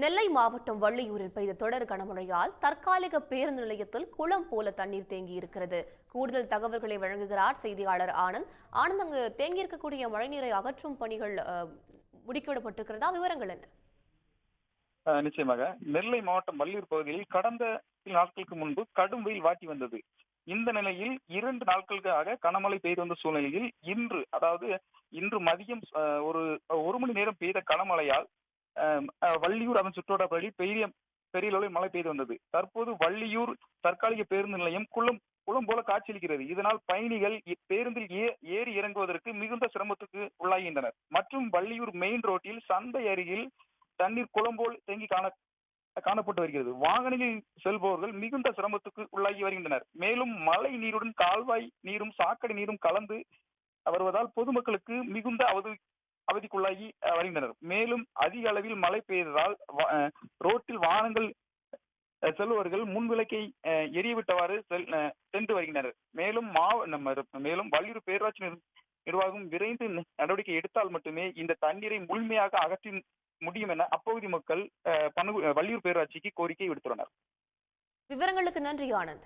நெல்லை மாவட்டம் வள்ளியூரில் பெய்த தொடர் கனமழையால் தற்காலிக பேருந்து நிலையத்தில் குளம் போல தண்ணீர் தேங்கி இருக்கிறது. கூடுதல் தகவல்களை வழங்குகிறார் செய்தியாளர் ஆனந்த். அங்கு தேங்கியிருக்கக்கூடிய மழைநீரை அகற்றும் பணிகள் முடுக்கிவிடப்பட்டிருக்கிறதா? விவரங்கள் என்ன? நிச்சயமாக நெல்லை மாவட்டம் வள்ளியூர் பகுதியில் கடந்த சில நாட்களுக்கு முன்பு கடும் வெயில் வாட்டி வந்தது. இந்த நிலையில் 2 நாட்களுக்காக கனமழை பெய்து வந்த சூழ்நிலையில் இன்று மதியம் ஒரு மணி நேரம் பெய்த கனமழையால் வள்ளியூர் அதன் சுற்றோட பகுதி பெரிய அளவில் மழை பெய்து வந்தது. தற்போது வள்ளியூர் தற்காலிக பேருந்து நிலையம் குளம் போல காட்சியளிக்கிறது. இதனால் பயணிகள் பேருந்தில் ஏறி இறங்குவதற்கு மிகுந்த சிரமத்துக்கு உள்ளாகின்றனர். மற்றும் வள்ளியூர் மெயின் ரோட்டில் சந்தை அருகில் தண்ணீர் குளம் போல் தேங்கி காணப்பட்டு வருகிறது. வாகனங்களில் செல்பவர்கள் மிகுந்த சிரமத்துக்கு உள்ளாகி வருகின்றனர். மேலும் மழை நீருடன் கால்வாய் நீரும் சாக்கடை நீரும் கலந்து வருவதால் பொதுமக்களுக்கு மிகுந்த அவதிக்குள்ளாகி வருகின்றனர். மேலும் அதிக அளவில் மழை பெய்ததால் ரோட்டில் வாகனங்கள் செல்பவர்கள் முன்விளக்கை எரியவிட்டவாறு சென்று வருகின்றனர். மேலும் வள்ளியூர் பேரூராட்சி நிர்வாகம் விரைந்து நடவடிக்கை எடுத்தால் மட்டுமே இந்த தண்ணீரை முழுமையாக அகற்றி முடியும் என அப்பகுதி மக்கள் வள்ளியூர் பேரூராட்சிக்கு கோரிக்கை விடுத்துள்ளனர். விவரங்களுக்கு நன்றி ஆனந்த்.